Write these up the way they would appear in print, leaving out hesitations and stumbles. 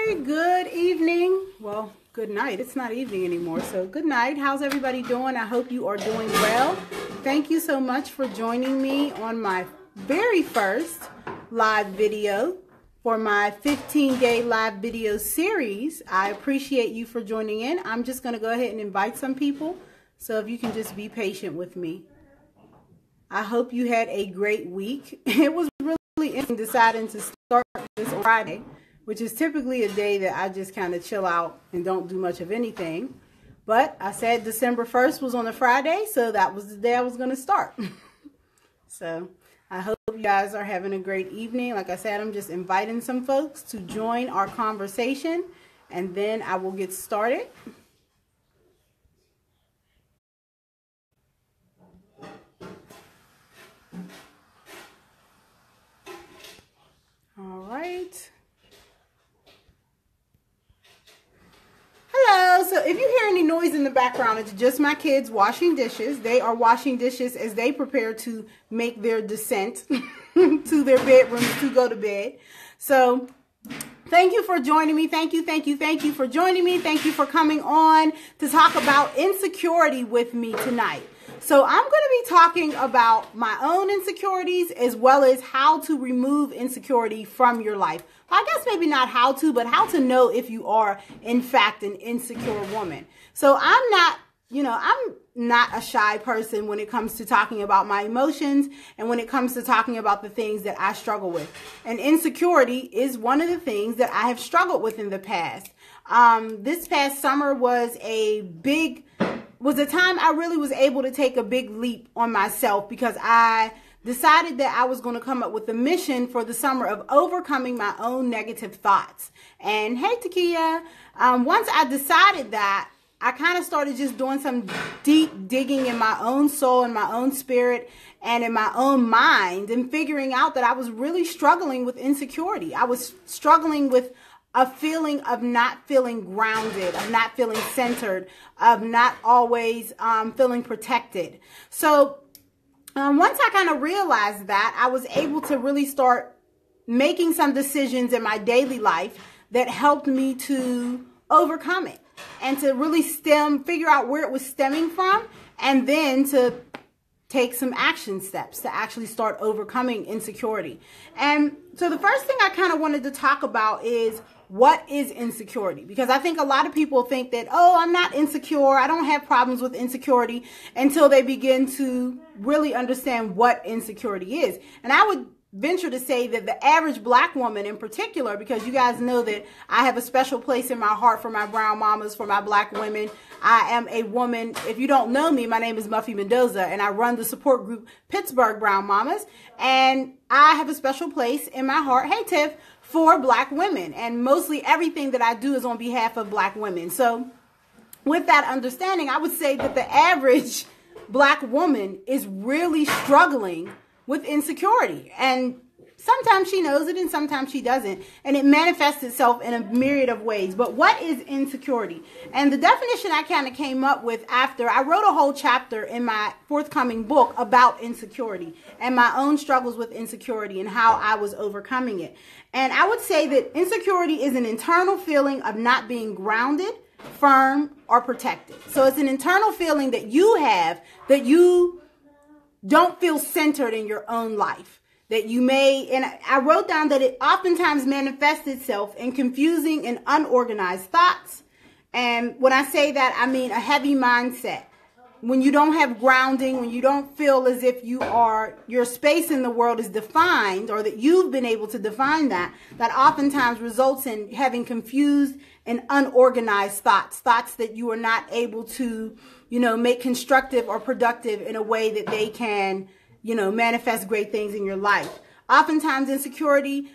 Hi, good evening. Well, good night. It's not evening anymore, so good night. How's everybody doing? I hope you are doing well. Thank you so much for joining me on my very first live video for my 15-day live video series. I appreciate you for joining in. I'm just going to go ahead and invite some people, so if you can just be patient with me. I hope you had a great week. It was really interesting deciding to start this Friday, which is typically a day that I just kind of chill out and don't do much of anything. But I said December 1st was on a Friday, so that was the day I was going to start. So I hope you guys are having a great evening. Like I said, I'm just inviting some folks to join our conversation, and then I will get started. All right. Hello. So if you hear any noise in the background, it's just my kids washing dishes. They are washing dishes as they prepare to make their descent to their bedrooms to go to bed. So thank you for joining me. Thank you for joining me. Thank you for coming on to talk about insecurity with me tonight. So I'm going to be talking about my own insecurities as well as how to remove insecurity from your life. Well, I guess maybe not how to, but how to know if you are, in fact, an insecure woman. So I'm not a shy person when it comes to talking about my emotions and when it comes to talking about the things that I struggle with. And insecurity is one of the things that I have struggled with in the past. This past summer was a time I really was able to take a big leap on myself, because I decided that I was going to come up with a mission for the summer of overcoming my own negative thoughts. And hey, Takia, once I decided that, I kind of started just doing some deep digging in my own soul, in my own spirit, and in my own mind, and figuring out that I was really struggling with insecurity. I was struggling with a feeling of not feeling grounded, of not feeling centered, of not always feeling protected. So once I kind of realized that, I was able to really start making some decisions in my daily life that helped me to overcome it and to really figure out where it was stemming from, and then to take some action steps to actually start overcoming insecurity. And so the first thing I kind of wanted to talk about is, what is insecurity? Because I think a lot of people think that, oh, I'm not insecure, I don't have problems with insecurity, until they begin to really understand what insecurity is. And I would venture to say that the average black woman in particular, because you guys know that I have a special place in my heart for my brown mamas, for my black women. I am a woman. If you don't know me, my name is Muffy Mendoza, and I run the support group Pittsburgh Brown Mamas. And I have a special place in my heart, hey Tiff, for black women. And mostly everything that I do is on behalf of black women. So with that understanding, I would say that the average black woman is really struggling with insecurity. And sometimes she knows it and sometimes she doesn't. And it manifests itself in a myriad of ways. But what is insecurity? And the definition I kind of came up with after I wrote a whole chapter in my forthcoming book about insecurity and my own struggles with insecurity and how I was overcoming it. And I would say that insecurity is an internal feeling of not being grounded, firm, or protected. So it's an internal feeling that you have, that you don't feel centered in your own life. That you may, and I wrote down that it oftentimes manifests itself in confusing and unorganized thoughts. And when I say that, I mean a heavy mindset. When you don't have grounding, when you don't feel as if your space in the world is defined, or that you've been able to define that oftentimes results in having confused and unorganized thoughts that you are not able to, make constructive or productive in a way that they can, manifest great things in your life. Oftentimes insecurity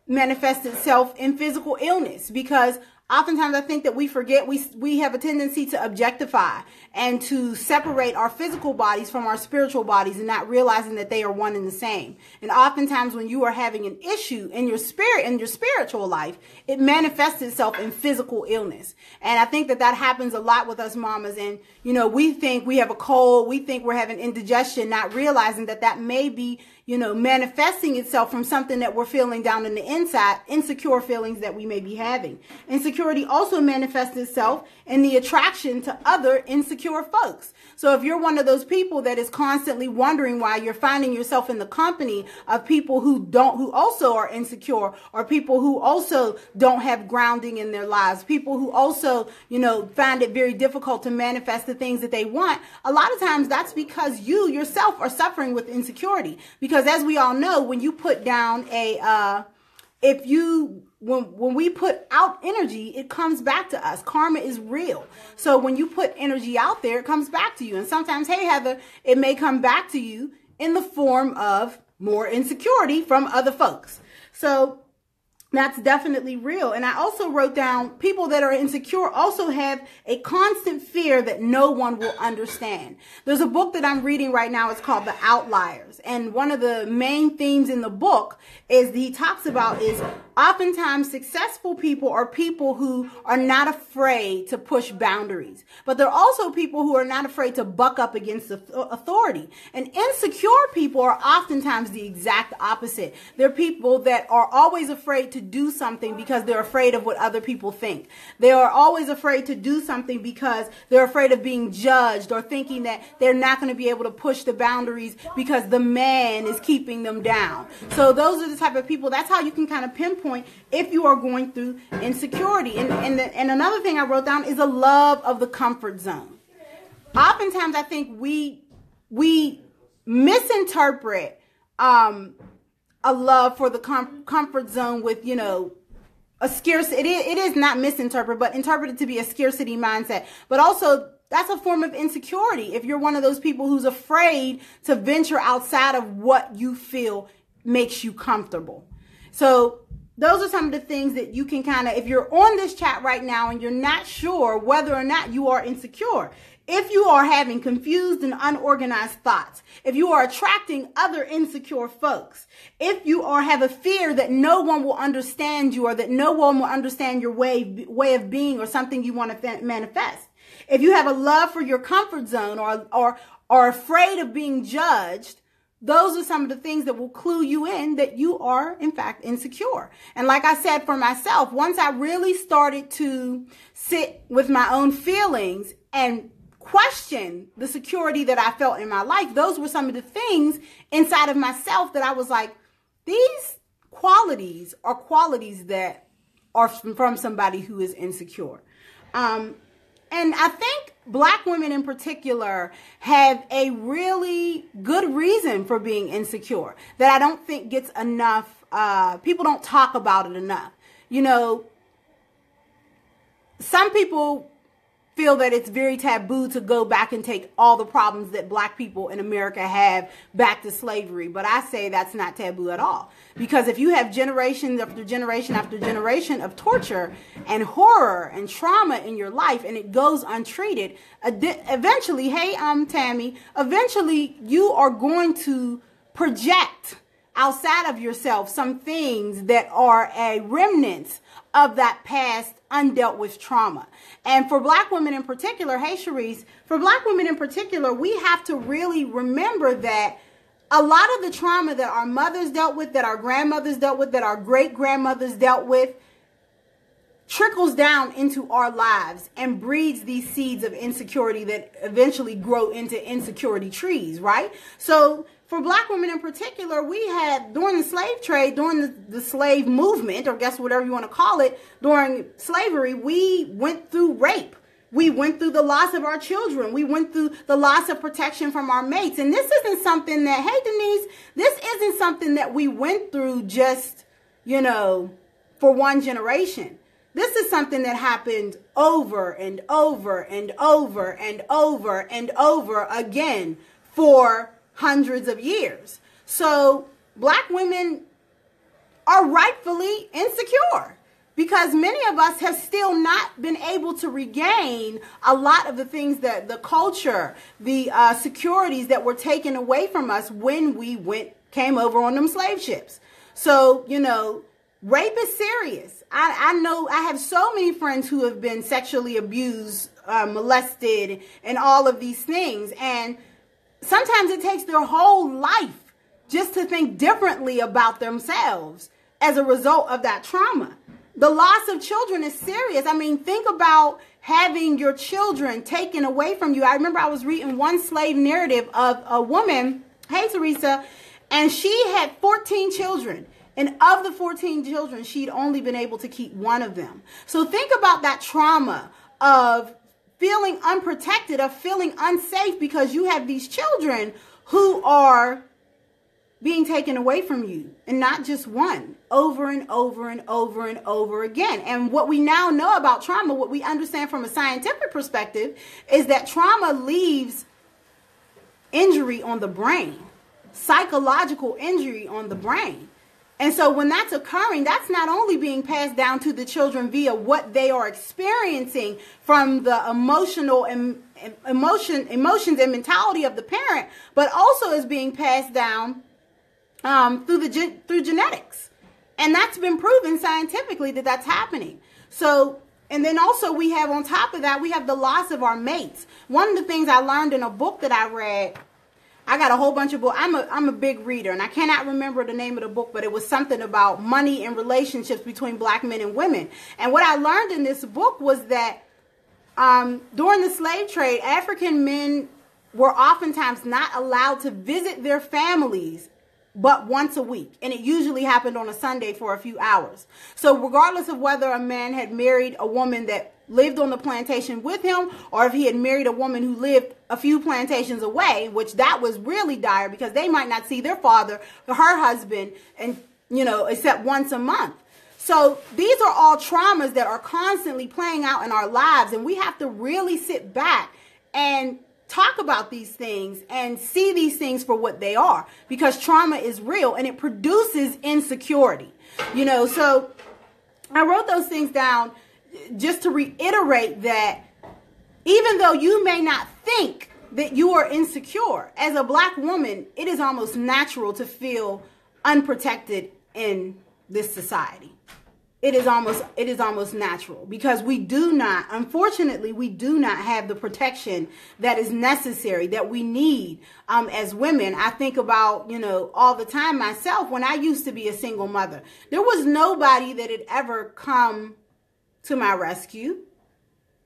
manifests itself in physical illness, because oftentimes I think that we forget we have a tendency to objectify and to separate our physical bodies from our spiritual bodies, and not realizing that they are one and the same. And oftentimes when you are having an issue in your spirit, in your spiritual life, it manifests itself in physical illness. And I think that happens a lot with us mamas. And, we think we have a cold, we think we're having indigestion, not realizing that may be, manifesting itself from something that we're feeling down in the inside, insecure feelings that we may be having. Insecurity also manifests itself in the attraction to other insecure folks. So if you're one of those people that is constantly wondering why you're finding yourself in the company of people who also are insecure, or people who also don't have grounding in their lives, people who also, find it very difficult to manifest the things that they want, a lot of times that's because you yourself are suffering with insecurity. Because as we all know, when you put down when we put out energy, it comes back to us. Karma is real. So when you put energy out there, it comes back to you. And sometimes, hey, Heather, it may come back to you in the form of more insecurity from other folks. So that's definitely real. And I also wrote down people that are insecure also have a constant fear that no one will understand. There's a book that I'm reading right now. It's called The Outliers. And one of the main themes in the book he talks about is oftentimes successful people are people who are not afraid to push boundaries. But they're also people who are not afraid to buck up against authority. And insecure people are oftentimes the exact opposite. They're people that are always afraid to do something because they're afraid of what other people think. They are always afraid to do something because they're afraid of being judged, or thinking that they're not going to be able to push the boundaries because the man is keeping them down. So those are the type of people, that's how you can kind of pinpoint if you are going through insecurity. And another thing I wrote down is a love of the comfort zone. Oftentimes I think we misinterpret a love for the comfort zone with, a scarcity. It is not misinterpreted, but interpreted to be a scarcity mindset. But also, that's a form of insecurity. If you're one of those people who's afraid to venture outside of what you feel makes you comfortable. So those are some of the things that you can kind of, if you're on this chat right now and you're not sure whether or not you are insecure, if you are having confused and unorganized thoughts, if you are attracting other insecure folks, if you have a fear that no one will understand you, or that no one will understand your way of being, or something you want to manifest, if you have a love for your comfort zone, or are afraid of being judged, those are some of the things that will clue you in that you are, in fact, insecure. And like I said, for myself, once I really started to sit with my own feelings and question the security that I felt in my life, those were some of the things inside of myself that I was like, these qualities are qualities that are from somebody who is insecure. And I think Black women in particular have a really good reason for being insecure that I don't think gets enough, people don't talk about it enough. Some people feel that it's very taboo to go back and take all the problems that Black people in America have back to slavery. But I say that's not taboo at all. Because if you have generation after generation after generation of torture and horror and trauma in your life, and it goes untreated, eventually, hey, Tammy, eventually you are going to project outside of yourself some things that are a remnant of that past undealt with trauma. And for Black women in particular, hey Sharice, for Black women in particular, we have to really remember that a lot of the trauma that our mothers dealt with, that our grandmothers dealt with, that our great-grandmothers dealt with, trickles down into our lives and breeds these seeds of insecurity that eventually grow into insecurity trees, right? So for Black women in particular, we had, during the slave trade, during the slave movement, or guess whatever you want to call it, during slavery, we went through rape. We went through the loss of our children. We went through the loss of protection from our mates. And this isn't something that, hey, Denise, this isn't something that we went through just, for one generation. This is something that happened over and over and over and over and over again for hundreds of years. So Black women are rightfully insecure because many of us have still not been able to regain a lot of the things that the culture, the securities that were taken away from us when we came over on them slave ships. So, rape is serious. I know I have so many friends who have been sexually abused, molested, and all of these things. And sometimes it takes their whole life just to think differently about themselves as a result of that trauma. The loss of children is serious. I mean, think about having your children taken away from you. I remember I was reading one slave narrative of a woman, hey Teresa, and she had 14 children. And of the 14 children, she'd only been able to keep one of them. So think about that trauma of feeling unprotected, of feeling unsafe because you have these children who are being taken away from you, and not just one, over and over and over and over again. And what we now know about trauma, what we understand from a scientific perspective, is that trauma leaves injury on the brain, psychological injury on the brain. And so when that's occurring, that's not only being passed down to the children via what they are experiencing from the emotions and mentality of the parent, but also is being passed down through genetics. And that's been proven scientifically that that's happening. So, and then also we have, on top of that, we have the loss of our mates. One of the things I learned in a book that I read, I got a whole bunch of books. I'm a big reader, and I cannot remember the name of the book, but it was something about money and relationships between black men and women. And what I learned in this book was that during the slave trade, African men were oftentimes not allowed to visit their families but once a week. And it usually happened on a Sunday for a few hours. So regardless of whether a man had married a woman that lived on the plantation with him, or if he had married a woman who lived a few plantations away, which that was really dire because they might not see their father or her husband, and except once a month. So these are all traumas that are constantly playing out in our lives, and we have to really sit back and talk about these things and see these things for what they are, because trauma is real and it produces insecurity. So I wrote those things down just to reiterate that even though you may not think that you are insecure, as a black woman, it is almost natural to feel unprotected in this society. It is almost natural, because unfortunately, we do not have the protection that is necessary, that we need as women. I think about, all the time myself, when I used to be a single mother, there was nobody that had ever come to my rescue.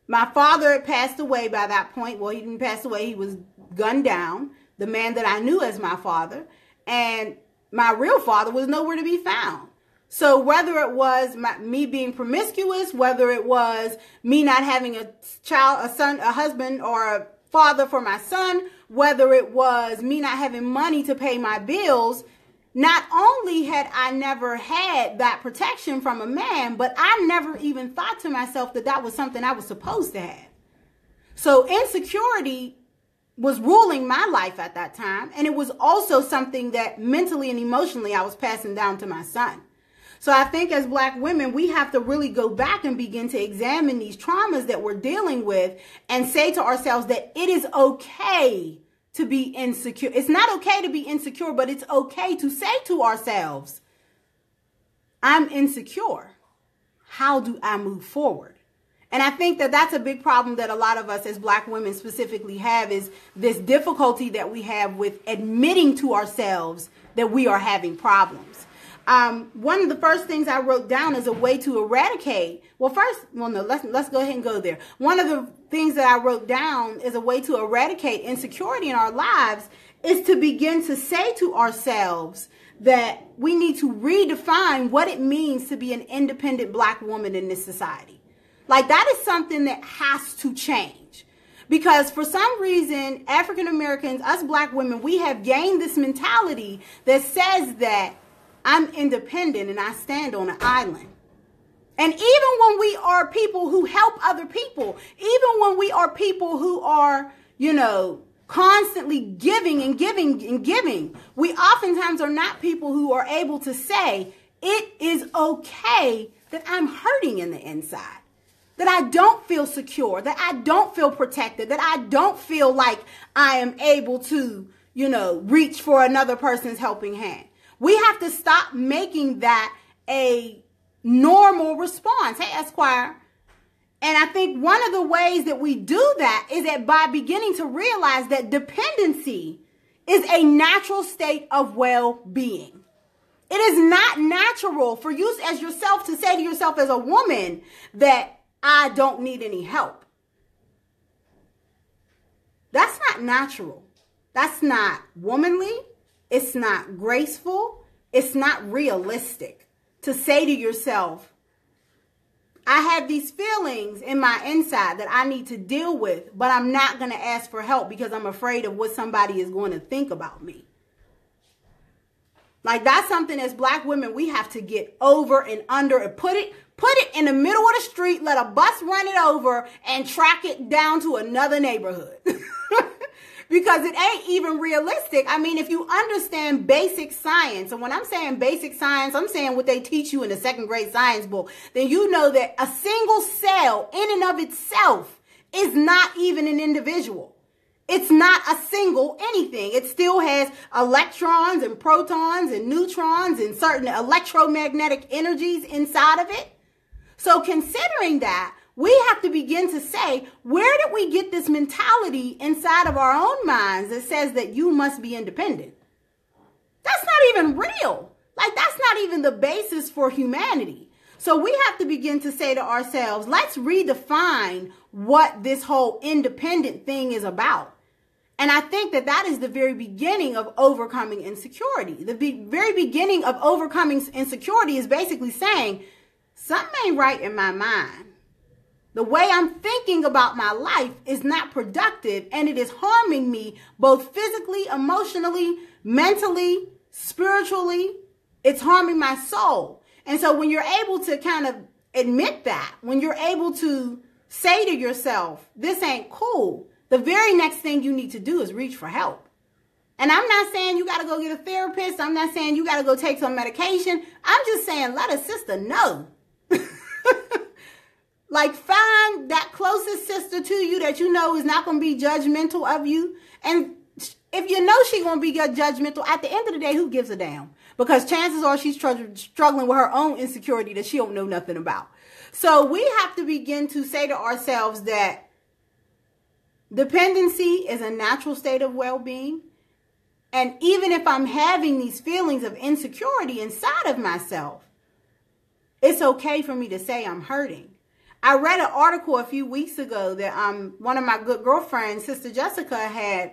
My father had passed away by that point. Well, he didn't pass away. He was gunned down, the man that I knew as my father. And my real father was nowhere to be found. So whether it was me being promiscuous, whether it was me not having a child, a son, a husband, or a father for my son, whether it was me not having money to pay my bills, not only had I never had that protection from a man, but I never even thought to myself that that was something I was supposed to have. So insecurity was ruling my life at that time. And it was also something that mentally and emotionally I was passing down to my son. So I think as black women, we have to really go back and begin to examine these traumas that we're dealing with and say to ourselves that it is okay to be insecure. It's not okay to be insecure, but it's okay to say to ourselves, I'm insecure. How do I move forward? And I think that that's a big problem that a lot of us as black women specifically have, is this difficulty that we have with admitting to ourselves that we are having problems. One of the first things I wrote down as a way to eradicate, let's go ahead and go there. One of the things that I wrote down as a way to eradicate insecurity in our lives is to begin to say to ourselves that we need to redefine what it means to be an independent black woman in this society. Like, that is something that has to change. Because for some reason, African Americans, us black women, we have gained this mentality that says that I'm independent and I stand on an island. And even when we are people who help other people, even when we are people who are, constantly giving and giving and giving, we oftentimes are not people who are able to say, it is okay that I'm hurting in the inside, that I don't feel secure, that I don't feel protected, that I don't feel like I am able to, reach for another person's helping hand. We have to stop making that a normal response. Hey, Esquire. And I think one of the ways that we do that is that by beginning to realize that dependency is a natural state of well-being. It is not natural for you as yourself to say to yourself as a woman that I don't need any help. That's not natural. That's not womanly. It's not graceful. It's not realistic to say to yourself, I have these feelings in my inside that I need to deal with, but I'm not going to ask for help because I'm afraid of what somebody is going to think about me. Like, that's something as black women we have to get over and under and put it in the middle of the street, let a bus run it over and track it down to another neighborhood. Because it ain't even realistic. I mean, if you understand basic science, and when I'm saying basic science, I'm saying what they teach you in the 2nd grade science book, then you know that a single cell in and of itself is not even an individual. It's not a single anything. It still has electrons and protons and neutrons and certain electromagnetic energies inside of it. So considering that, we have to begin to say, where did we get this mentality inside of our own minds that says that you must be independent? That's not even real. Like, that's not even the basis for humanity. So we have to begin to say to ourselves, let's redefine what this whole independent thing is about. And I think that that is the very beginning of overcoming insecurity. The very beginning of overcoming insecurity is basically saying, something ain't right in my mind. The way I'm thinking about my life is not productive, and it is harming me both physically, emotionally, mentally, spiritually. It's harming my soul. And so when you're able to kind of admit that, when you're able to say to yourself, this ain't cool, the very next thing you need to do is reach for help. And I'm not saying you got to go get a therapist. I'm not saying you got to go take some medication. I'm just saying let a sister know. Like, find that closest sister to you that you know is not going to be judgmental of you. And if you know she's going to be judgmental, at the end of the day, who gives a damn? Because chances are she's struggling with her own insecurity that she don't know nothing about. So we have to begin to say to ourselves that dependency is a natural state of well-being. And even if I'm having these feelings of insecurity inside of myself, it's okay for me to say I'm hurting. I read an article a few weeks ago that one of my good girlfriends, Sister Jessica, had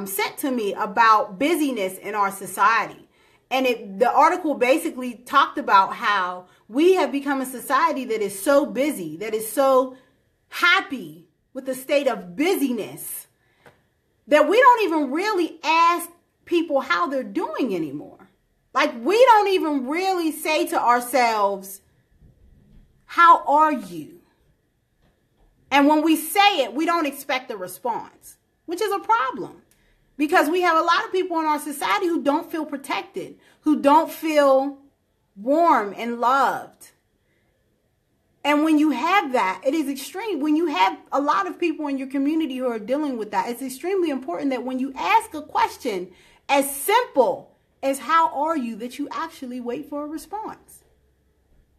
sent to me about busyness in our society. And the article basically talked about how we have become a society that is so busy, that is so happy with the state of busyness, that we don't even really ask people how they're doing anymore. Like, we don't even really say to ourselves, how are you? And when we say it, we don't expect a response, which is a problem. Because we have a lot of people in our society who don't feel protected, who don't feel warm and loved. And when you have that, it is extreme. When you have a lot of people in your community who are dealing with that, it's extremely important that when you ask a question as simple as how are you, that you actually wait for a response.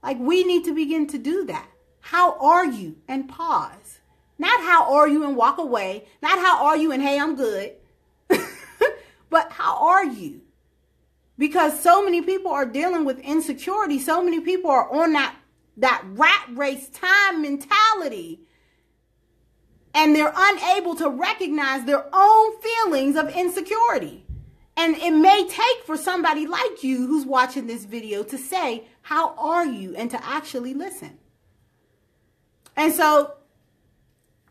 Like, we need to begin to do that. How are you? And pause. Not how are you and walk away. Not how are you and hey, I'm good. But how are you? Because so many people are dealing with insecurity. So many people are on that rat race time mentality. And they're unable to recognize their own feelings of insecurity. And it may take for somebody like you who's watching this video to say, how are you? And to actually listen. And so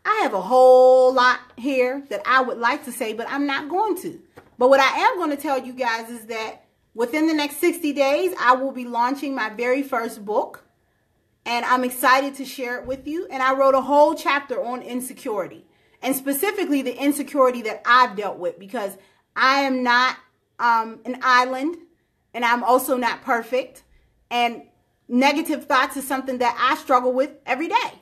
I have a whole lot here that I would like to say, but I'm not going to. But what I am going to tell you guys is that within the next 60 days, I will be launching my very first book. And I'm excited to share it with you. And I wrote a whole chapter on insecurity. And specifically the insecurity that I've dealt with. Because I am not an island. And I'm also not perfect. And negative thoughts is something that I struggle with every day.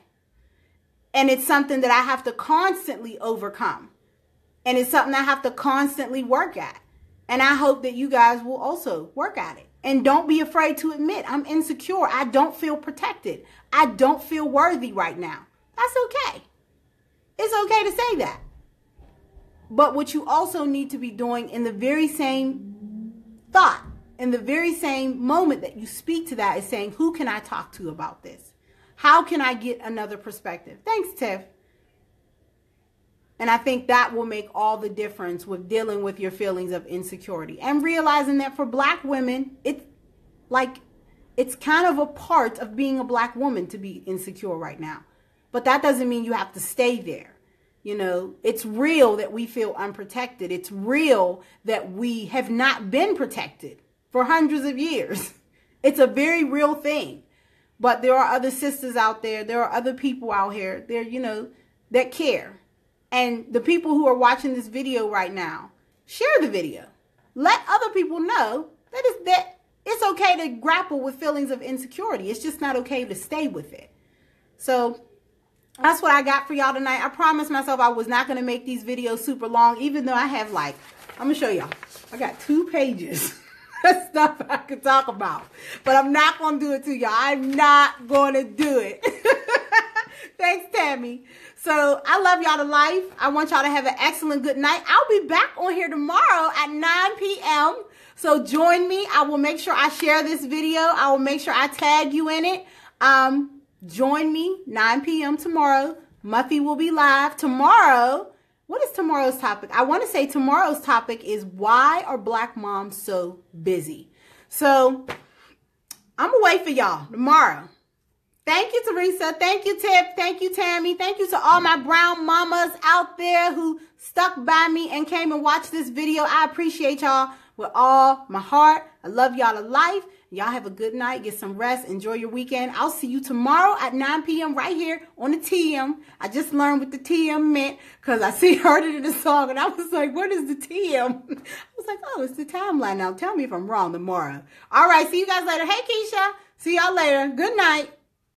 And it's something that I have to constantly overcome. And it's something I have to constantly work at. And I hope that you guys will also work at it. And don't be afraid to admit I'm insecure. I don't feel protected. I don't feel worthy right now. That's okay. It's okay to say that. But what you also need to be doing in the very same thought, in the very same moment that you speak to that, is saying, who can I talk to about this? How can I get another perspective? Thanks, Tiff. And I think that will make all the difference with dealing with your feelings of insecurity and realizing that for Black women, it's kind of a part of being a Black woman to be insecure right now. But that doesn't mean you have to stay there. You know, it's real that we feel unprotected. It's real that we have not been protected for hundreds of years. It's a very real thing. But there are other sisters out there. There are other people out here there, you know, that care. And the people who are watching this video right now, share the video. Let other people know that it's okay to grapple with feelings of insecurity. It's just not okay to stay with it. So that's what I got for y'all tonight. I promised myself I was not going to make these videos super long, even though I have I'm going to show y'all. I got 2 pages of stuff I could talk about. But I'm not going to do it to y'all. I'm not going to do it. Thanks, Tammy. So I love y'all to life. I want y'all to have an excellent good night. I'll be back on here tomorrow at 9 p.m. So join me. I will make sure I share this video. I will make sure I tag you in it. Join me 9 p.m. tomorrow. Muffy will be live tomorrow. What is tomorrow's topic? I want to say tomorrow's topic is, why are Black moms so busy? So I'm going to wait for y'all tomorrow. Thank you, Teresa. Thank you, Tiff. Thank you, Tammy. Thank you to all my brown mamas out there who stuck by me and came and watched this video. I appreciate y'all with all my heart. I love y'all to life. Y'all have a good night. Get some rest. Enjoy your weekend. I'll see you tomorrow at 9 p.m. right here on the TM. I just learned what the TM meant because I heard it in the song and I was like, what is the TM? I was like, oh, it's the timeline now. Tell me if I'm wrong tomorrow. All right. See you guys later. Hey, Keisha. See y'all later. Good night.